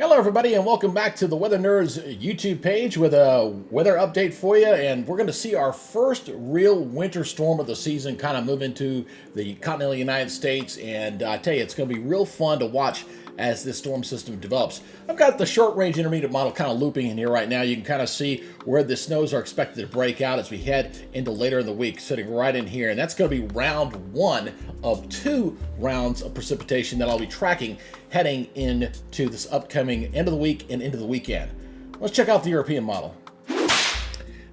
Hello, everybody, and welcome back to the Weather Nerds YouTube page with a weather update for you. And we're going to see our first real winter storm of the season kind of move into the continental United States. And I tell you, it's going to be real fun to watch as this storm system develops. I've got the short range intermediate model kind of looping in here right now. You can kind of see where the snows are expected to break out as we head into later in the week, sitting right in here. And that's going to be round one of 2 rounds of precipitation that I'll be tracking heading into this upcoming end of the week and into the weekend. Let's check out the European model.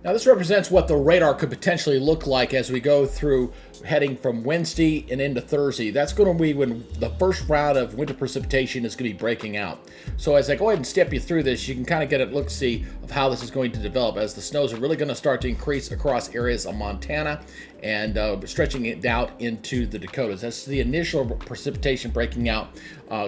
Now this represents what the radar could potentially look like as we go through heading from Wednesday and into Thursday. That's going to be when the first round of winter precipitation is going to be breaking out. So as I go ahead and step you through this, you can kind of get a look-see of how this is going to develop as the snows are really going to start to increase across areas of Montana and stretching it out into the Dakotas. That's the initial precipitation breaking out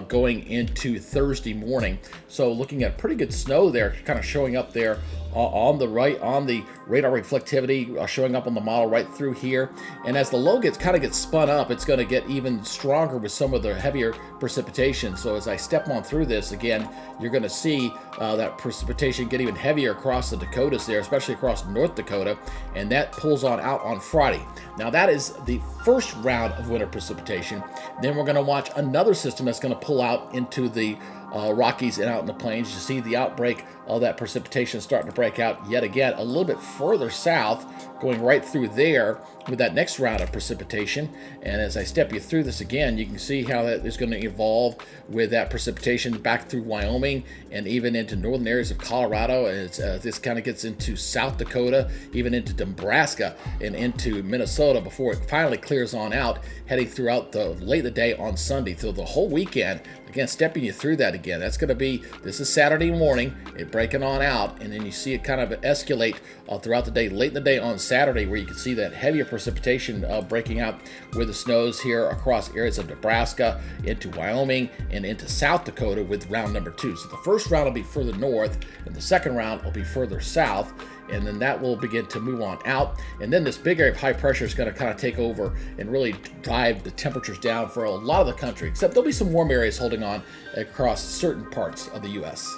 going into Thursday morning. So looking at pretty good snow there, kind of showing up there on the right, on the radar reflectivity, showing up on the model right through here. And as the low gets spun up, it's going to get even stronger with some of the heavier precipitation. So as I step on through this again, you're going to see that precipitation get even heavier across the Dakotas there, especially across North Dakota, and that pulls on out on Friday. Now that is the first round of winter precipitation. Then we're going to watch another system that's going to pull out into the Rockies and out in the plains. You see the outbreak of that precipitation starting to break out yet again a little bit further south, going right through there with that next round of precipitation. And as I step you through this again, you can see how that is going to evolve with that precipitation back through Wyoming and even into northern areas of Colorado. And this kind of gets into South Dakota, even into Nebraska and into Minnesota before it finally clears on out, heading throughout the late in the day on Sunday through the whole weekend. Again, stepping you through that again. That's going to be, this is Saturday morning, it breaking on out, and then you see it kind of escalate throughout the day, late in the day on Saturday, where you can see that heavier precipitation breaking out with the snows here across areas of Nebraska, into Wyoming, and into South Dakota with round number 2. So the first round will be further north, and the second round will be further south. And then that will begin to move on out. And then this big area of high pressure is going to kind of take over and really drive the temperatures down for a lot of the country, except there'll be some warm areas holding on across certain parts of the U.S.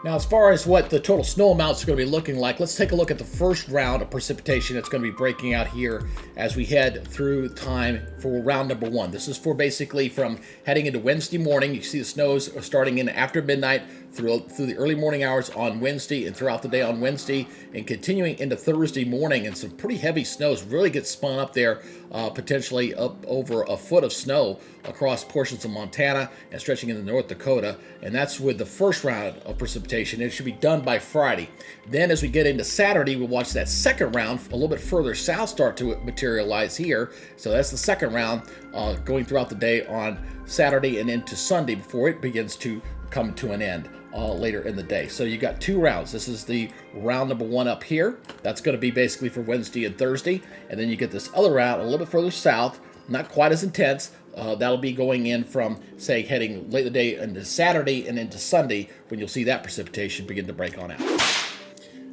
Now, as far as what the total snow amounts are going to be looking like, let's take a look at the first round of precipitation that's going to be breaking out here as we head through time for round number 1. This is for basically from heading into Wednesday morning. You see the snows are starting in after midnight through the early morning hours on Wednesday and throughout the day on Wednesday and continuing into Thursday morning. And some pretty heavy snows really get spun up there, potentially up over a foot of snow across portions of Montana and stretching into North Dakota. And that's with the first round of precipitation. It should be done by Friday. Then as we get into Saturday, we'll watch that second round a little bit further south start to materialize here. So that's the second round going throughout the day on Saturday and into Sunday before it begins to come to an end later in the day. So you got 2 rounds. This is the round number 1 up here. That's going to be basically for Wednesday and Thursday. And then you get this other round a little bit further south, not quite as intense. That'll be going in from, say, heading late in the day into Saturday and into Sunday when you'll see that precipitation begin to break on out.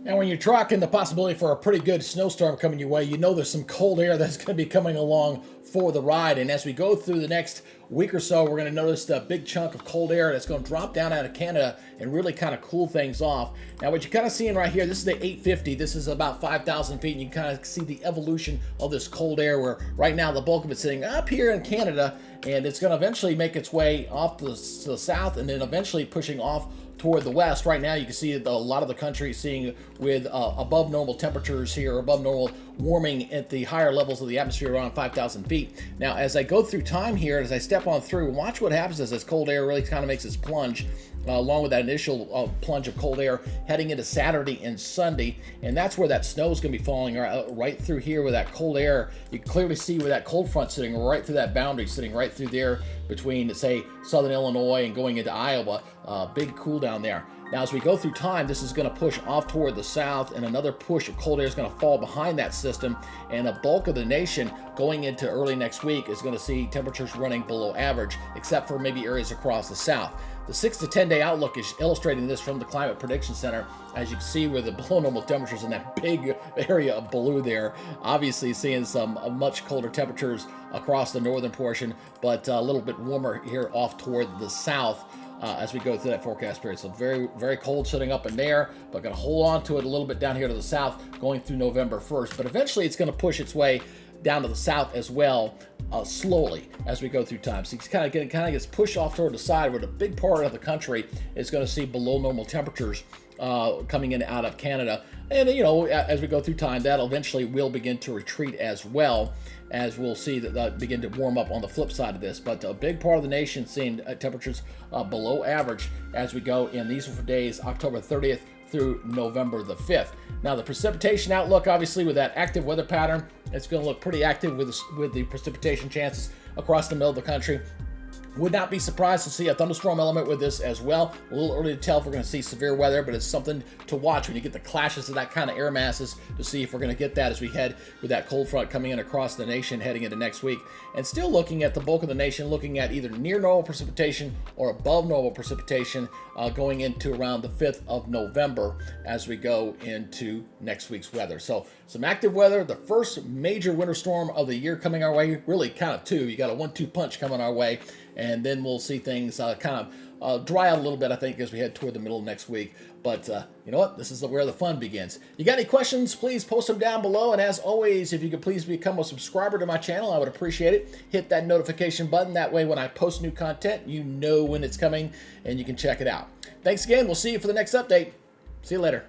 Now, when you're tracking the possibility for a pretty good snowstorm coming your way, you know there's some cold air that's going to be coming along for the ride. And as we go through the next week or so, we're going to notice a big chunk of cold air that's going to drop down out of Canada and really kind of cool things off. Now, what you're kind of seeing right here, this is the 850. This is about 5,000 feet, and you can kind of see the evolution of this cold air where right now the bulk of it's sitting up here in Canada, and it's going to eventually make its way off to the south and then eventually pushing off toward the west. Right now you can see a lot of the country seeing with above normal temperatures here, above normal warming at the higher levels of the atmosphere around 5,000 feet. Now as I go through time here, as I step on through, watch what happens as this cold air really kind of makes its plunge along with that initial plunge of cold air heading into Saturday and Sunday. And that's where that snow is going to be falling right through here with that cold air. You can clearly see where that cold front sitting right through that boundary, sitting right through there between, say, southern Illinois and going into Iowa. Big cool down there. Now, as we go through time, this is going to push off toward the south, and another push of cold air is going to fall behind that system, and a bulk of the nation going into early next week is going to see temperatures running below average, except for maybe areas across the south. The 6 to 10 day outlook is illustrating this from the Climate Prediction Center. As you can see with the below normal temperatures in that big area of blue there, obviously seeing some much colder temperatures across the northern portion, but a little bit warmer here off toward the south as we go through that forecast period. So very, very cold sitting up in there, but going to hold on to it a little bit down here to the south going through November 1st. But eventually it's going to push its way down to the south as well, slowly as we go through time. So it's kind of gets pushed off toward the side where the big part of the country is going to see below normal temperatures coming in out of Canada. And, as we go through time, that eventually will begin to retreat as well, as we'll see that begin to warm up on the flip side of this. But a big part of the nation seeing temperatures below average as we go, and these are for days October 30th through November the 5th. Now, the precipitation outlook, obviously, with that active weather pattern, it's going to look pretty active with the precipitation chances across the middle of the country. Would not be surprised to see a thunderstorm element with this as well. A little early to tell if we're going to see severe weather, but it's something to watch when you get the clashes of that kind of air masses to see if we're going to get that as we head with that cold front coming in across the nation heading into next week. And still looking at the bulk of the nation, looking at either near normal precipitation or above normal precipitation going into around the 5th of November as we go into next week's weather. So some active weather, the first major winter storm of the year coming our way, really kind of two. You got a 1-2 punch coming our way. And then we'll see things kind of dry out a little bit, I think, as we head toward the middle of next week. But you know what? This is where the fun begins. You got any questions? Please post them down below. And as always, if you could please become a subscriber to my channel, I would appreciate it. Hit that notification button. That way, when I post new content, you know when it's coming and you can check it out. Thanks again. We'll see you for the next update. See you later.